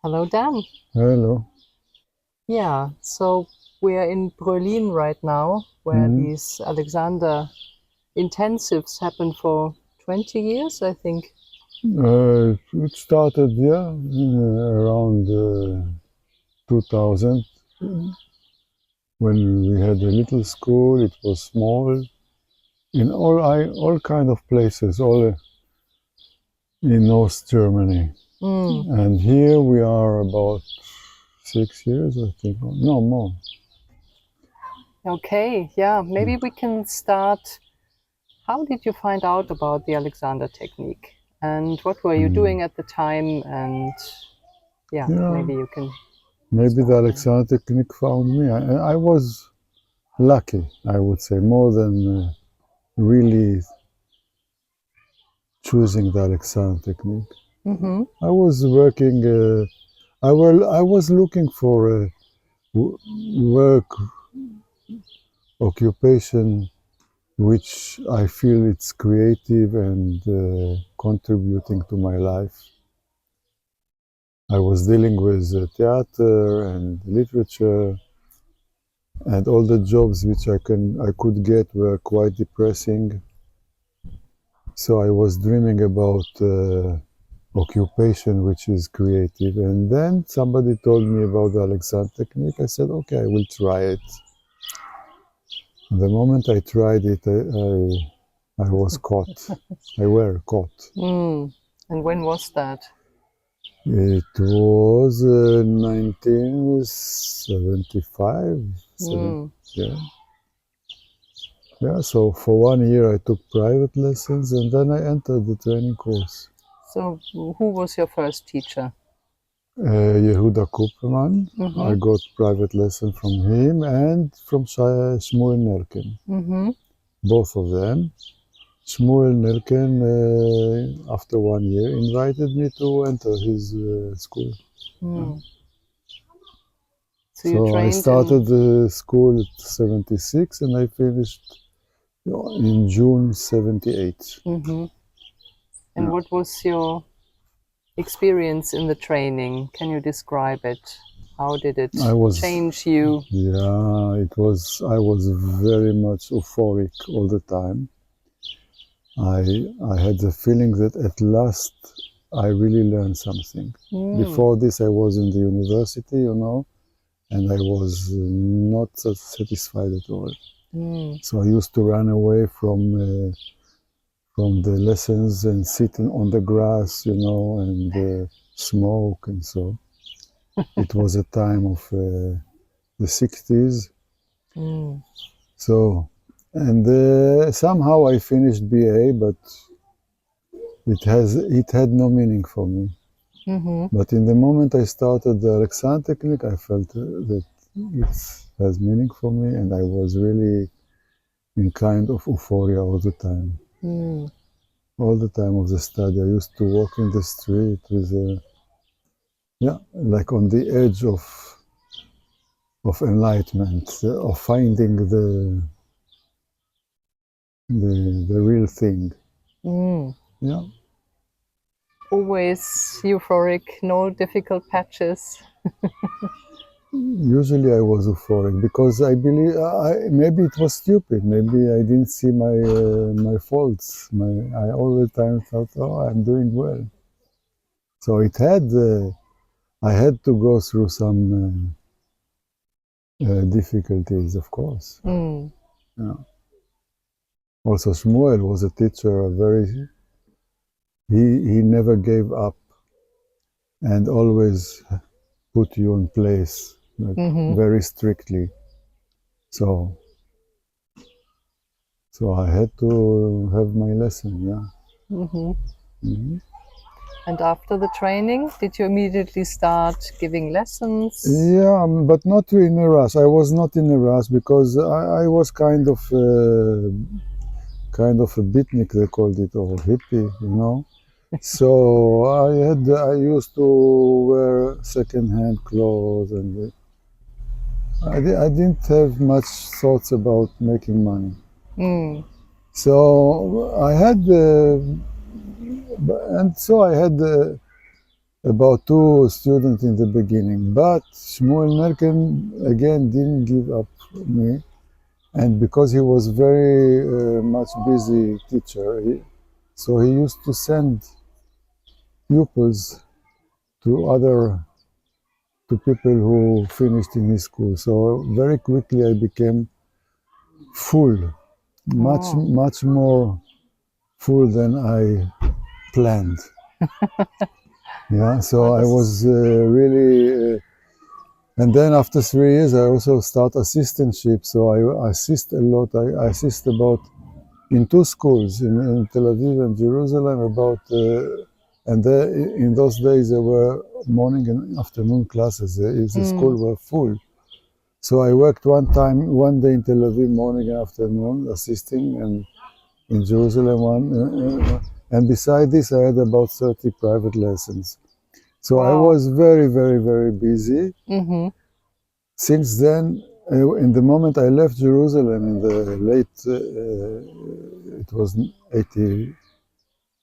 Hello, Dan. Hello. Yeah, so we're in Berlin right now, where hmm these Alexander intensives happen for 20 years, I think. it started, around 2000 when we had a little school. It was small in all kind of places, all in North Germany. Mm, And here we are about 6 years, I think. No more. okay, yeah, maybe we can start. How did you find out about the Alexander technique? And what were you Mm. doing at the time? And yeah, Yeah, maybe you can maybe the start there. Alexander technique found me. I was lucky, I would say, more than really choosing the Alexander technique. Mm-hmm. I was working. I was looking for a work occupation which I feel it's creative and contributing to my life. I was dealing with theater and literature, and all the jobs which I could get were quite depressing. So I was dreaming about occupation which is creative. And then somebody told me about the Alexander technique. I said, okay, I will try it. The moment I tried it, I was caught. I were caught. Mm. And when was that? It was 1975. Mm. Yeah. Yeah, so for 1 year I took private lessons and then I entered the training course. So, who was your first teacher? Yehuda Kuperman. Mm-hmm. I got private lesson from him and from Shmuel Nelken, Mm-hmm. both of them. Shmuel Nelken, after 1 year, invited me to enter his school. Mm. So you So I trained in. started the school at 76 and I finished in June 78. Mm-hmm. And Yeah. what was your experience in the training? Can you describe it? How did it I was, change you? I was very much euphoric all the time. I had the feeling that at last I really learned something. Mm. Before this, I was in the university, and I was not satisfied at all. Mm. So I used to run away from the lessons and sit on the grass, and smoke and so. It was a time of the 60s. Mm. So, and somehow I finished BA, but it had no meaning for me. Mm-hmm. But in the moment I started the Alexander technique, I felt that it has meaning for me, and I was really in kind of euphoria all the time. Mm. All the time of the study, I used to walk in the street with like on the edge of enlightenment, of finding the real thing. Mm. Yeah. Always euphoric, no difficult patches. Usually I was euphoric because I believe maybe it was stupid. Maybe I didn't see my faults. I all the time thought, oh, I'm doing well. So I had to go through some difficulties, of course. Mm. Yeah. Also, Shmuel was a teacher. He never gave up and always put you in place, like Mm-hmm. very strictly. So I had to have my lesson. Yeah. Mm-hmm. Mm-hmm. And after the training, did you immediately start giving lessons? Yeah, but not in a rush. I was not in a rush because I was kind of a beatnik, they called it, or hippie. So I used to wear second-hand clothes, and I didn't have much thoughts about making money. Mm. So I had, and so I had. about 2 students in the beginning. But Shmuel Nelken again didn't give up me, and because he was very much busy teacher, so he used to send pupils to people who finished in his school. So very quickly I became full, much more full than I planned. Yeah, so I was really, and then after 3 years I also start assistantship. So I assist a lot. I assist about in 2 schools in Tel Aviv and Jerusalem. And in those days there were morning and afternoon classes. The school were full. So I worked one day in Tel Aviv morning and afternoon assisting, and in Jerusalem one. And beside this, I had about 30 private lessons. So I was very, very, very busy. Since then, in the moment I left Jerusalem in the late, it was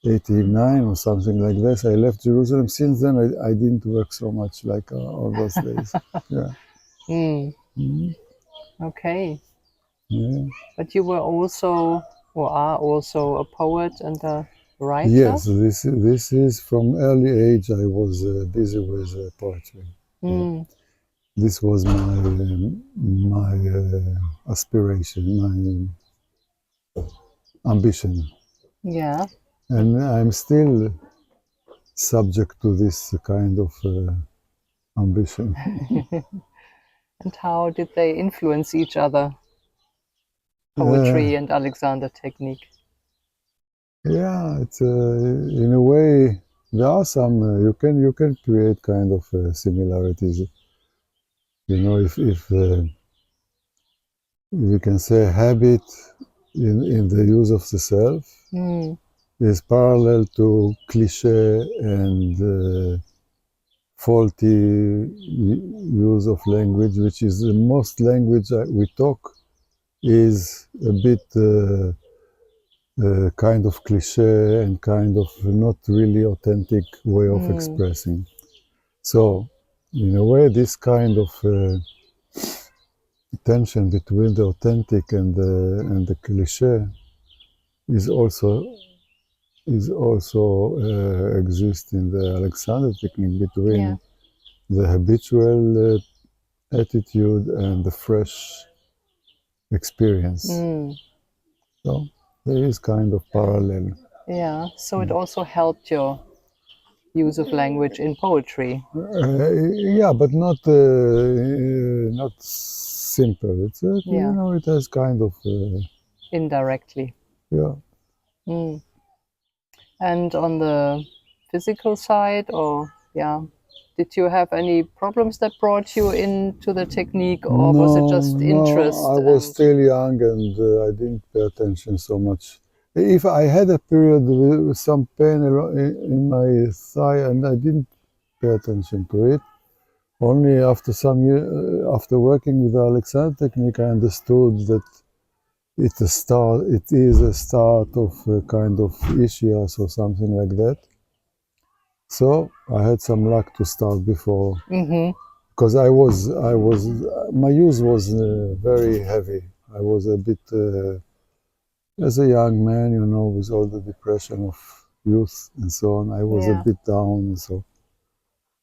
89 or something like this, I left Jerusalem. Since then, I didn't work so much like all those days. Yeah. Okay. Yeah. But you were also, or are also, a poet and a writer? Yes, this is from early age I was busy with poetry. Yeah. This was my aspiration, my ambition. Yeah. And I'm still subject to this kind of ambition. And how did they influence each other, poetry and Alexander technique? Yeah, it's in a way there are some you can create kind of similarities. You know, if we can say habit in the use of the self is parallel to cliche and faulty use of language, which is the most language we talk is a bit kind of cliche and kind of not really authentic way of expressing. So, in a way, this kind of tension between the authentic and the cliche is also exists in the Alexander technique between the habitual attitude and the fresh experience. So there is kind of parallel. Yeah, so it also helped your use of language in poetry. Yeah, but not simple. It's you know, it has kind of indirectly. Yeah. And on the physical side, or did you have any problems that brought you into the technique, or was it just interest? I was still young and I didn't pay attention so much. If I had a period with some pain in my thigh, and I didn't pay attention to it. Only after some years, after working with the Alexander technique, I understood that it is a start of a kind of ischias or something like that. So I had some luck to start before, because my use was very heavy. I was a bit, as a young man, you know, with all the depression of youth and so on, I was a bit down and so.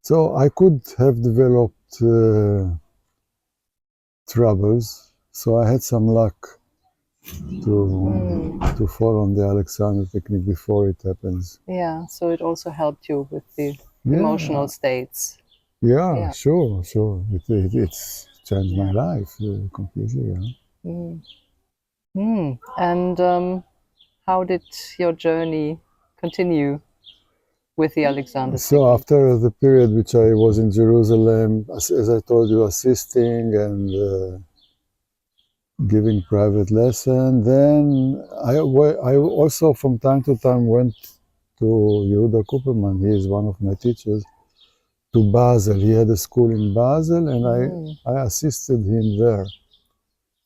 So I could have developed troubles. So I had some luck to fall on the Alexander technique before it happens. Yeah, so it also helped you with the emotional states. Yeah, sure. It's changed my life completely. And how did your journey continue with the Alexander So technique? after the period which I was in Jerusalem, as I told you, assisting and giving private lesson, then I also from time to time went to Yehuda Kuperman. He is one of my teachers. To Basel. He had a school in Basel, and I assisted him there.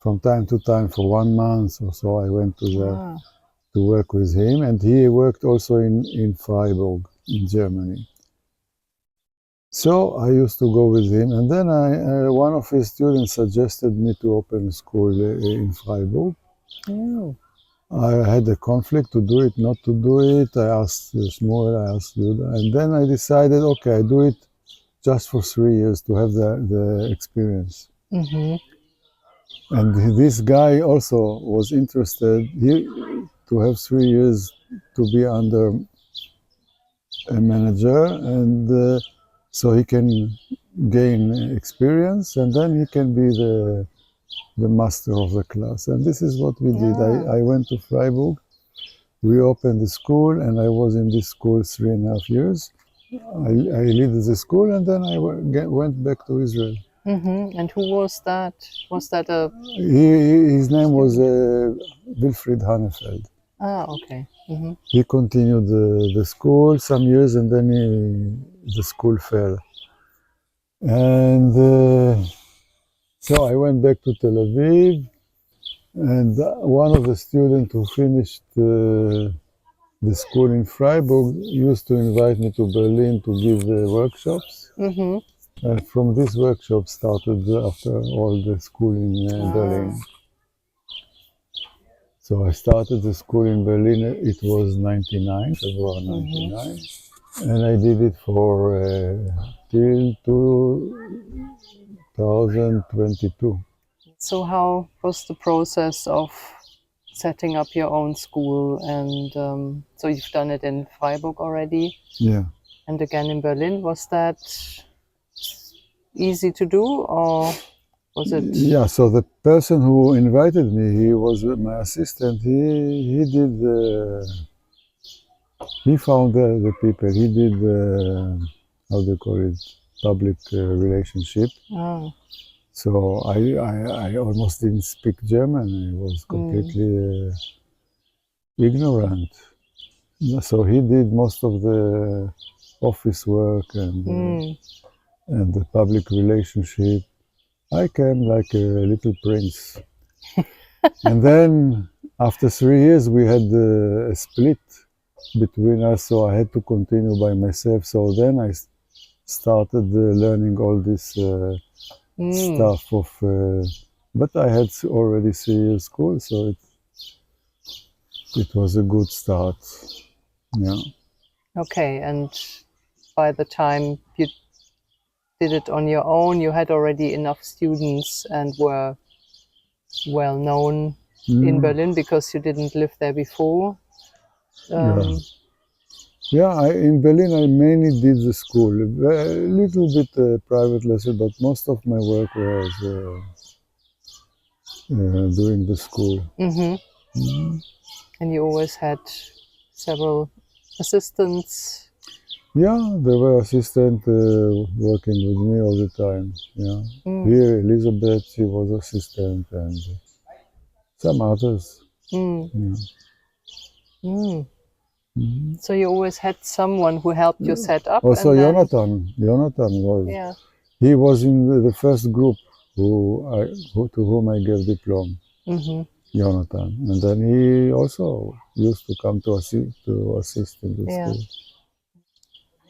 From time to time, for 1 month or so, I went to there to work with him, and he worked also in Freiburg, in Germany. So I used to go with him, and then one of his students suggested me to open a school in Freiburg. Oh. I had a conflict to do it, not to do it. I asked Shmuel, I asked Yehuda, and then I decided, okay, I do it just for 3 years to have the experience. Mm-hmm. And this guy also was interested to have 3 years to be under a manager, and so he can gain experience, and then he can be the master of the class. And this is what we did. I went to Freiburg. We opened the school, and I was in this school 3.5 years. I led the school, and then I went back to Israel. Mm-hmm. And who was that? Was that a... His name was Wilfried Hannefeld. Ah, okay. Mm-hmm. He continued the school some years, and then the school fell. And so I went back to Tel Aviv, and one of the students who finished the school in Freiburg used to invite me to Berlin to give workshops. Mm-hmm. And from this workshop started after all the school in Berlin. So I started the school in Berlin, it was 99, February 99. And I did it for till 2022. So how was the process of setting up your own school? And so you've done it in Freiburg already? Yeah. And again in Berlin. Was that easy to do, or was it? Yeah, so the person who invited me, he was my assistant. He did he found the people. He did how do you call it, public relationship. Oh. So I almost didn't speak German. I was completely ignorant. So he did most of the office work and the public relationship. I came like a little prince. And then after 3 years we had a split between us, so I had to continue by myself. So then I started learning all this stuff of, but I had already 3 years school, so it was a good start. Yeah. Okay, and by the time you did it on your own, you had already enough students and were well known in Berlin because you didn't live there before. In Berlin I mainly did the school, a little bit private lesson, but most of my work was doing the school. And you always had several assistants? Yeah, there were assistants working with me all the time. Yeah, here Elizabeth, she was assistant, and some others. So you always had someone who helped you set up. Also, Jonathan was. Yeah. He was in the first group to whom I gave diploma. Jonathan, and then he also used to come to assist in the school.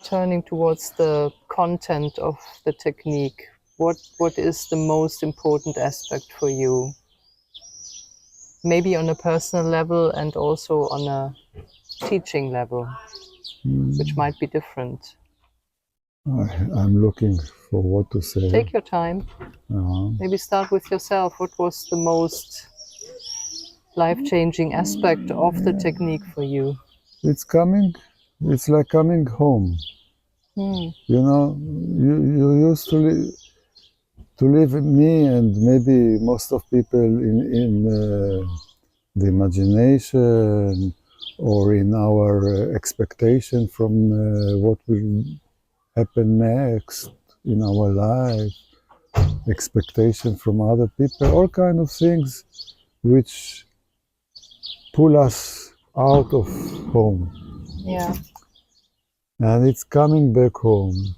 Turning towards the content of the technique, what is the most important aspect for you? Maybe on a personal level and also on a teaching level, which might be different. I'm looking for what to say. Take your time. Maybe start with yourself. What was the most life-changing aspect of the technique for you? It's like coming home. You know, you used to live with me and maybe most of people in the imagination or in our expectation from what will happen next in our life, expectation from other people, all kind of things which pull us out of home. Yeah. And it's coming back home.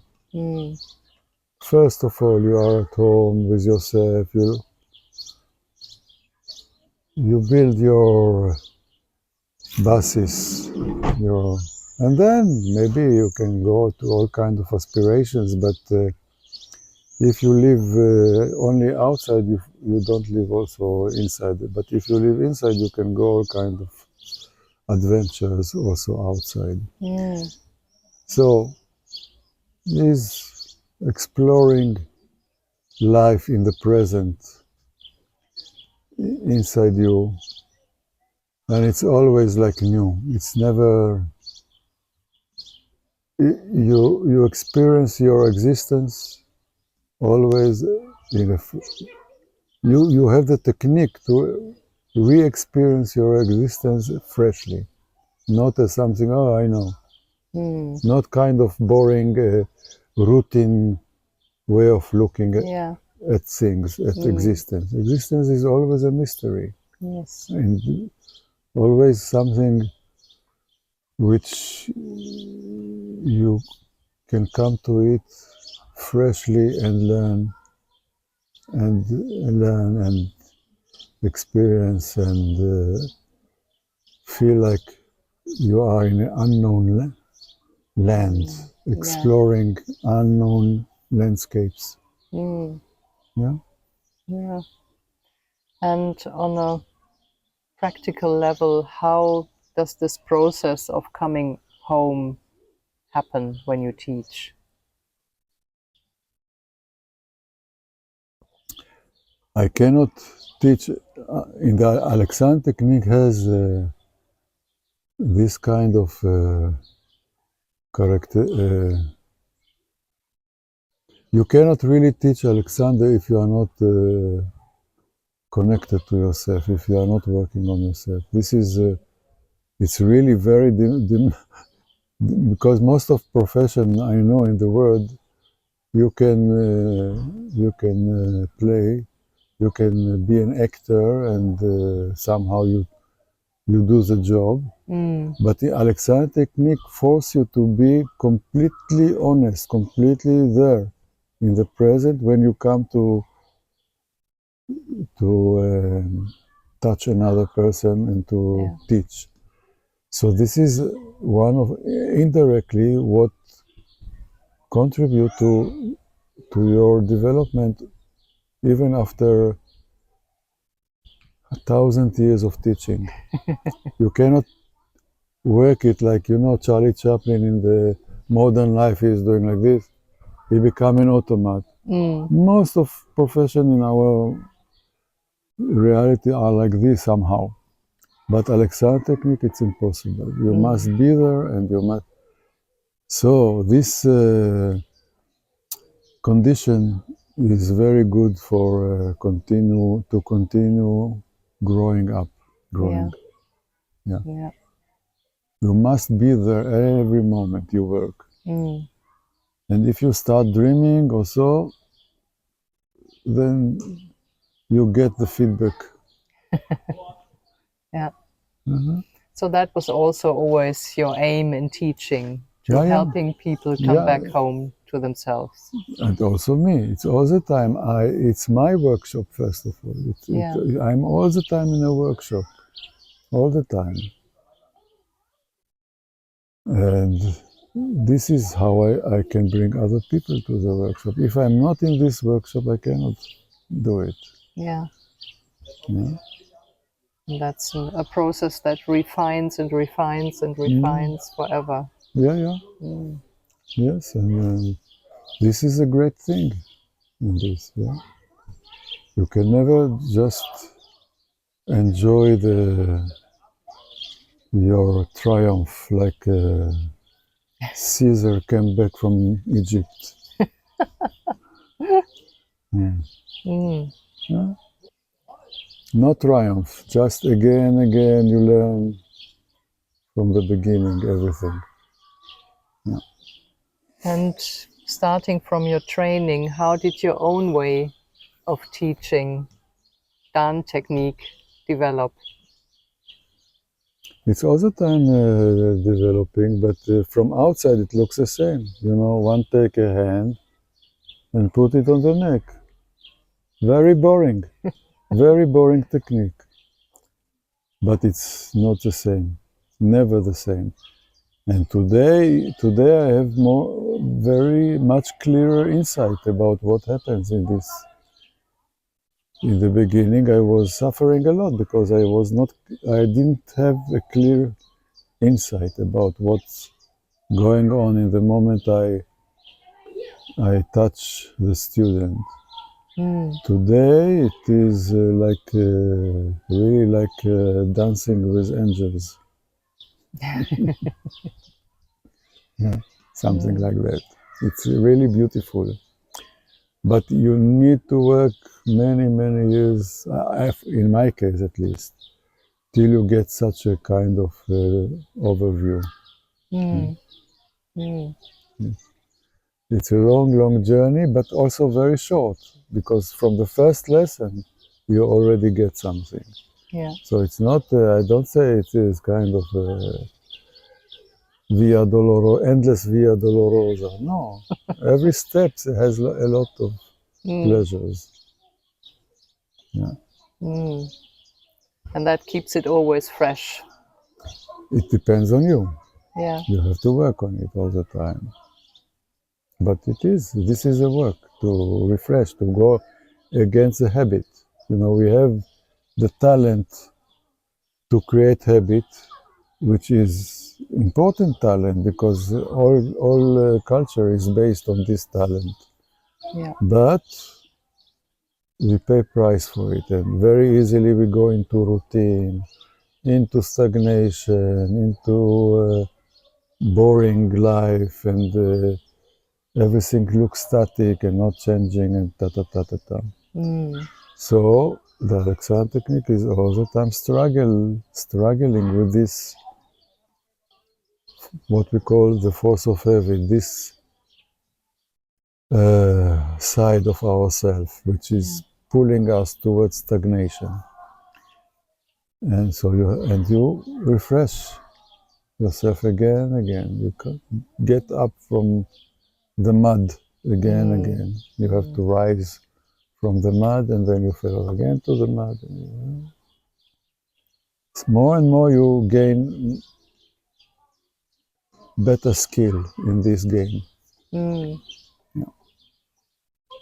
First of all, you are at home with yourself. You build your basis, your And then maybe you can go to all kinds of aspirations, but if you live only outside, you don't live also inside. But if you live inside, you can go all kinds of adventures also outside. So is exploring life in the present inside you, and it's always like new. It's never you experience your existence always in a you have the technique to re-experience your existence freshly, not as something I know, not kind of boring routine way of looking at things, at existence. Existence is always a mystery. Yes. And always something which you can come to it freshly and learn and experience and feel like you are in an unknown land, exploring unknown landscapes. Yeah. Yeah. And on a practical level, how does this process of coming home happen when you teach? I cannot teach. In the Alexander technique has this kind of character. You cannot really teach Alexander if you are not connected to yourself, if you are not working on yourself. This is, it's really very, because most of profession I know in the world, you can play, you can be an actor, and somehow you do the job. But the Alexander technique forces you to be completely honest, completely there in the present when you come to touch another person and to teach. So this is one of indirectly what contribute to your development even after 1,000 years of teaching. You cannot work it like, Charlie Chaplin in the modern life is doing like this. He become an automat. Most of profession in our reality are like this somehow. But Alexander technique, it's impossible. You must be there and you must... So this condition is very good for continue growing up. Yeah. You must be there every moment you work. And if you start dreaming or so, then you get the feedback. Yeah. So that was also always your aim in teaching, to helping people come back home to themselves. And also me. It's all the time. It's my workshop, first of all. I'm all the time in a workshop. All the time. And this is how I can bring other people to the workshop. If I'm not in this workshop, I cannot do it. Yeah. And that's a process that refines and refines and refines forever. Yes, and this is a great thing in this. You can never just enjoy your triumph like Caesar came back from Egypt. No triumph, just again you learn from the beginning everything. And starting from your training, how did your own way of teaching Dan technique develop? It's all the time developing, but from outside it looks the same. One take a hand and put it on the neck. Very boring. Very boring technique. But it's not the same. Never the same. And today I have very much clearer insight about what happens in this. In the beginning, I was suffering a lot because I didn't have a clear insight about what's going on in the moment I touch the student. Today it is really like dancing with angels. Yeah, something like that. It's really beautiful. But you need to work many, many years, in my case at least, till you get such a kind of overview. It's a long, long journey, but also very short, because from the first lesson, you already get something. Yeah. So it's not, I don't say it is kind of endless Via Dolorosa. No, every step has a lot of pleasures. Yeah. And that keeps it always fresh. It depends on you. Yeah. You have to work on it all the time. But this is a work to refresh, to go against the habit. You know, we have the talent to create habit, which is important talent because all culture is based on this talent. Yeah. But we pay price for it, and very easily we go into routine, into stagnation, into boring life, and everything looks static and not changing, and ta-ta-ta-ta-ta. So the Alexander technique is all the time struggling with this, what we call the force of habit, this side of ourself, which is pulling us towards stagnation. And so you refresh yourself again and again. You can get up from the mud again and again. You have to rise from the mud, and then you fell again to the mud. More and more you gain better skill in this game. Yeah.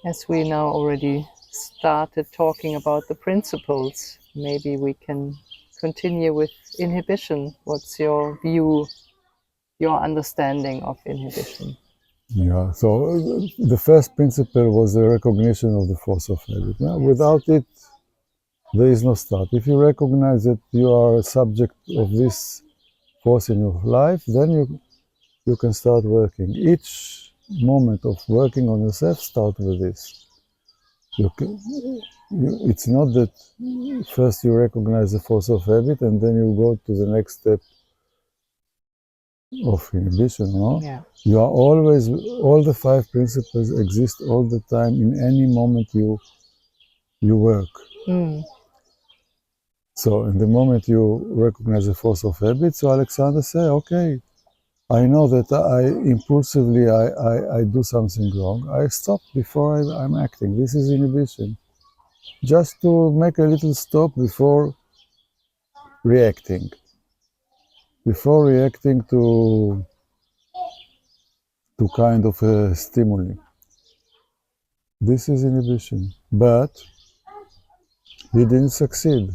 As we now already started talking about the principles, maybe we can continue with inhibition. What's your view, your understanding of inhibition? Yeah, so the first principle was the recognition of the force of habit. Yeah? Without it, there is no start. If you recognize that you are a subject of this force in your life, then you can start working. Each moment of working on yourself start with this. It's not that first you recognize the force of habit and then you go to the next step of inhibition, no? Yeah. You are always, all the 5 principles exist all the time in any moment you work. So in the moment you recognize the force of habit, so Alexander say, okay, I know that impulsively I do something wrong. I stop before I'm acting. This is inhibition. Just to make a little stop before reacting. Before reacting to kind of a stimuli. This is inhibition. But he didn't succeed.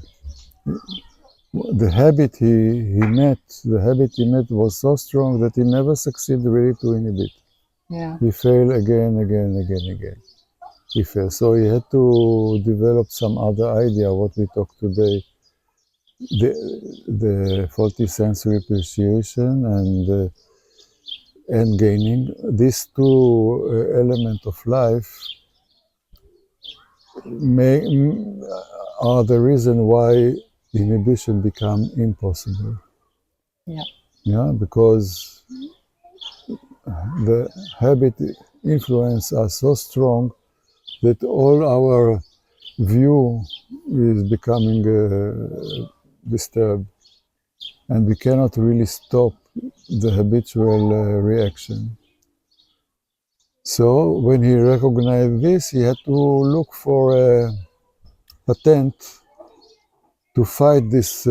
The habit he met was so strong that he never succeeded really to inhibit. Yeah. He failed again. He failed. So he had to develop some other idea, what we talk today, the faulty sensory appreciation and gaining. These two elements of life are the reason why inhibition become impossible. Yeah. Yeah, because the habit influence are so strong that all our view is becoming disturbed, and we cannot really stop the habitual reaction. So when he recognized this, he had to look for a patent to fight this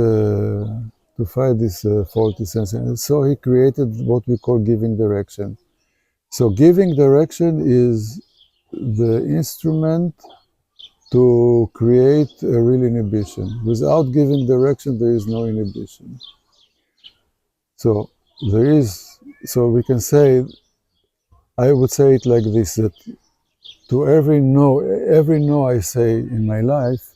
this faulty sense. And so he created what we call giving direction. So giving direction is the instrument to create a real inhibition. Without giving direction, there is no inhibition. So we can say, I would say it like this, that to every no I say in my life,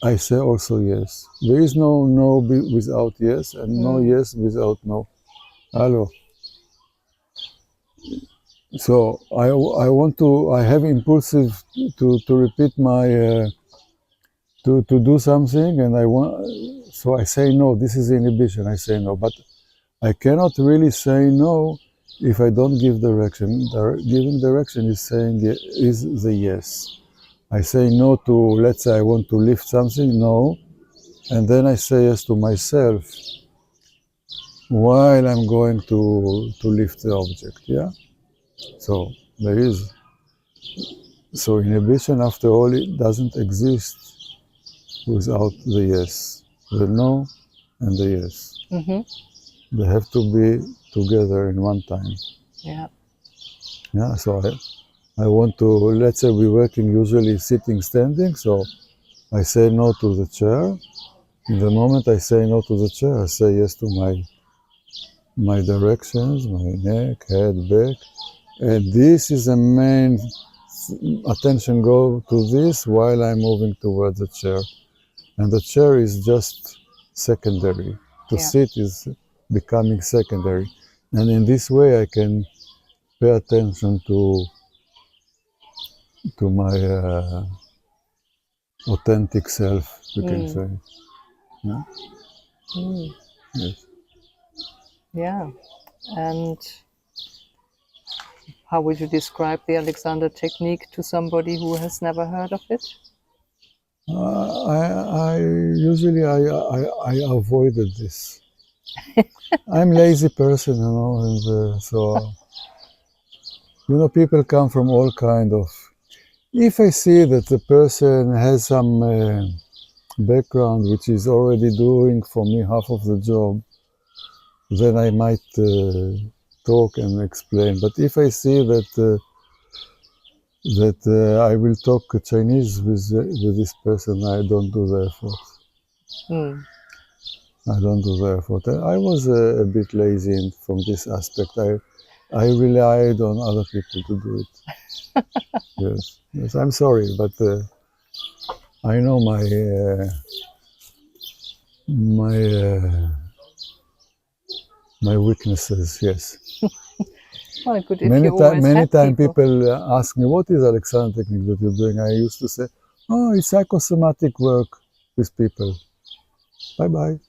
I say also yes. There is no no without yes, and no yes without no. Hello. So I have impulsive to repeat my, to do something, and so I say no, this is inhibition, I say no. But I cannot really say no if I don't give direction. Giving direction is the yes. I say no to, let's say I want to lift something, no, and then I say yes to myself while I'm going to lift the object, yeah? So so inhibition, after all, it doesn't exist without the yes. The no and the yes. Mm-hmm. They have to be together in one time. Yeah. Yeah, so I want to, let's say we're working usually sitting, standing, so I say no to the chair. In the moment I say no to the chair, I say yes to my directions, my neck, head, back. And this is the main attention go to this while I'm moving towards the chair. And the chair is just secondary. To sit is becoming secondary. And in this way I can pay attention to my authentic self, we can say. Yeah? Yes. Yeah. And how would you describe the Alexander technique to somebody who has never heard of it? I usually avoided this. I'm a lazy person, and so people come from all kind of. If I see that the person has some background which is already doing for me half of the job, then I might talk and explain. But if I see that I will talk Chinese with this person, I don't do the effort. I don't do the effort. I was a bit lazy from this aspect. I relied on other people to do it. Yes, I'm sorry, but I know my weaknesses. Yes. Well, good. Many times people ask me, what is Alexander technique that you're doing? I used to say, oh, it's psychosomatic work with people. Bye-bye.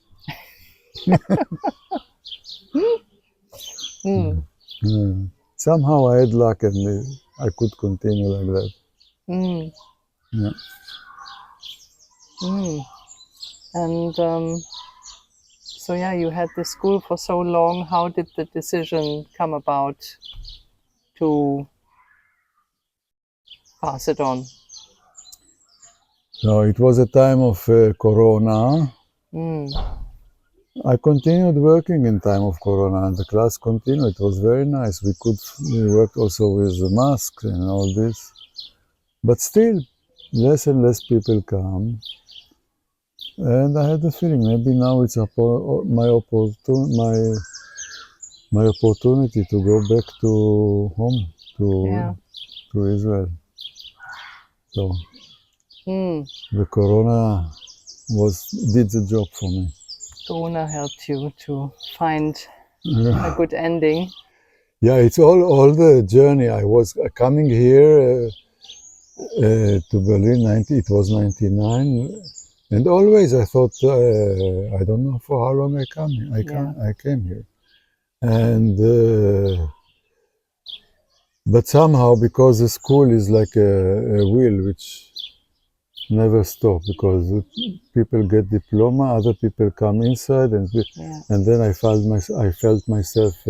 Somehow I had luck and I could continue like that. Yeah. And so yeah, you had the school for so long. How did the decision come about to pass it on? So it was a time of Corona. I continued working in time of Corona, and the class continued. It was very nice. We worked also with the masks and all this, but still, less and less people come. And I had the feeling maybe now it's my opportunity to go back to home, to Israel. So the Corona did the job for me. Corona helped you to find a good ending. Yeah, it's all the journey. I was coming here to Berlin. It was 99, and always I thought I don't know for how long I came here, and but somehow, because the school is like a wheel which never stop, because people get diploma, other people come inside, and then I felt myself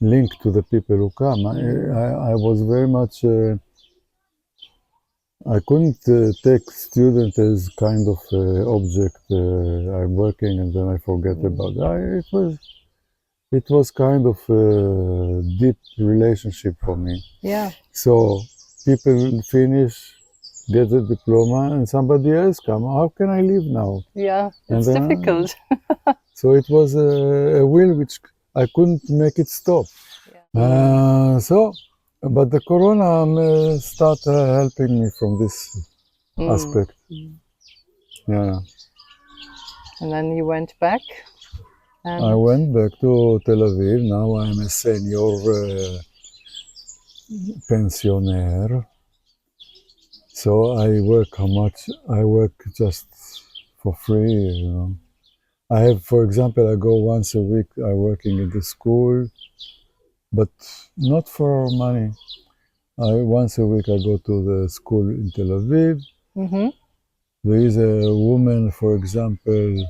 linked to the people who come. I was very much I couldn't take student as kind of object. I'm working and then I forget about it. It was kind of a deep relationship for me. Yeah. So people finish, get the diploma, and somebody else come. How can I live now? Yeah, And it's then, difficult. So it was a will which I couldn't make it stop. Yeah. But the corona started helping me from this aspect. Yeah. And then you went back? And I went back to Tel Aviv. Now I'm a senior pensioner. So I work how much? I work just for free, you know. I have, for example, I go once a week, I'm working in the school, but not for money. Once a week I go to the school in Tel Aviv. There is a woman, for example,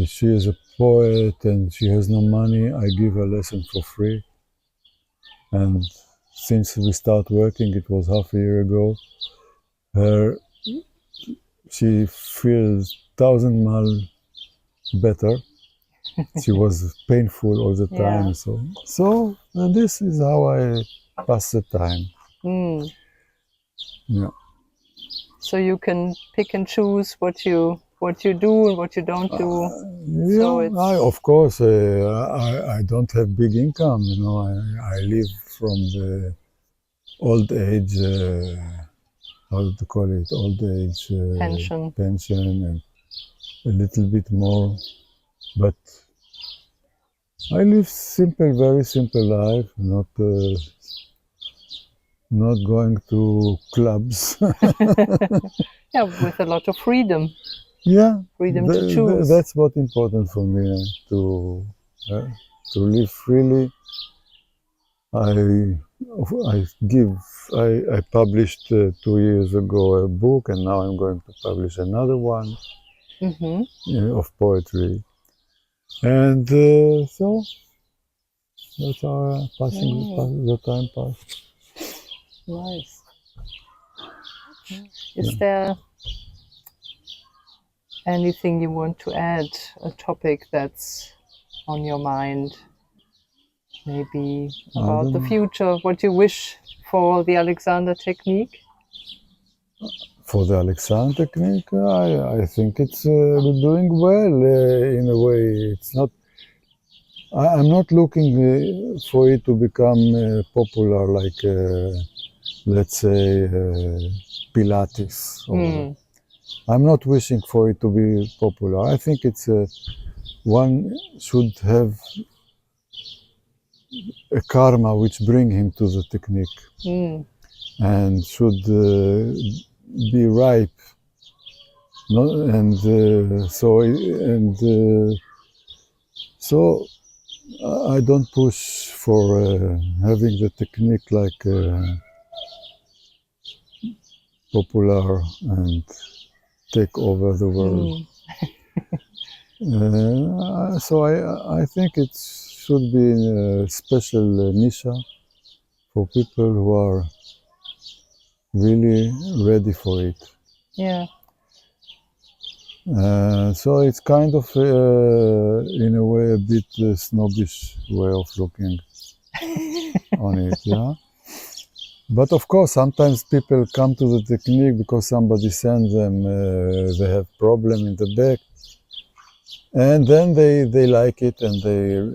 she is a poet and she has no money. I give her lesson for free. And since we start working, it was half a year ago, she feels 1,000 mal better. She was painful all the time. Yeah. So this is how I pass the time. Yeah. So you can pick and choose what you do and what you don't do. Of course, I don't have big income. You know, I live from the old age. How to call it? Old age pension and a little bit more, but I live simple, very simple life. Not going to clubs. Yeah, with a lot of freedom. Yeah, freedom to choose. That's what's important for me, to live freely. I published 2 years ago a book, and now I'm going to publish another one of poetry. And so that's how the time passed. Nice. Is there anything you want to add? A topic that's on your mind? Maybe about the future, what you wish for the Alexander technique? For the Alexander technique, I think it's doing well in a way. It's not. I'm not looking for it to become popular, like let's say Pilates. I'm not wishing for it to be popular. I think it's one should have a karma which bring him to the technique, and should be ripe. So I don't push for having the technique like popular and take over the world. So I think it should be a special niche for people who are really ready for it. Yeah. So it's kind of, in a way, a bit snobbish way of looking on it, yeah. But of course, sometimes people come to the technique because somebody sends them, they have problem in the back, and then they like it and they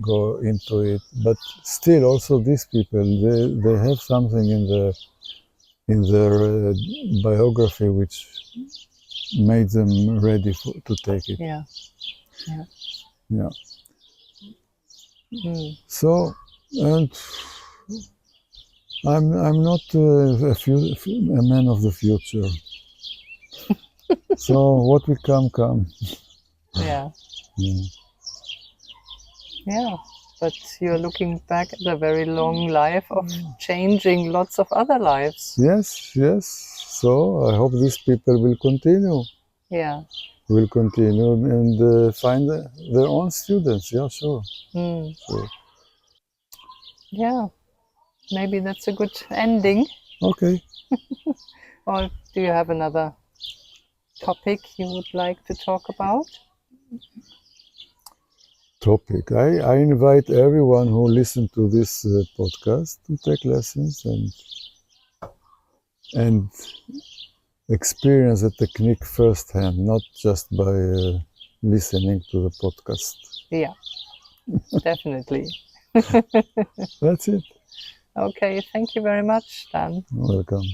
go into it. But still, also these people, they have something in their biography which made them ready to take it. Yeah. So, and I'm not a man of the future. So what will come. Yeah. Yeah. But you're looking back at a very long life of changing lots of other lives. Yes. So I hope these people will continue. Yeah. Will continue and find their own students. Yeah, sure. Sure. Yeah. Maybe that's a good ending. Okay. Or do you have another topic you would like to talk about? Topic. I invite everyone who listens to this podcast to take lessons and experience the technique firsthand, not just by listening to the podcast. Yeah, definitely. That's it. Okay, thank you very much, Dan. Welcome.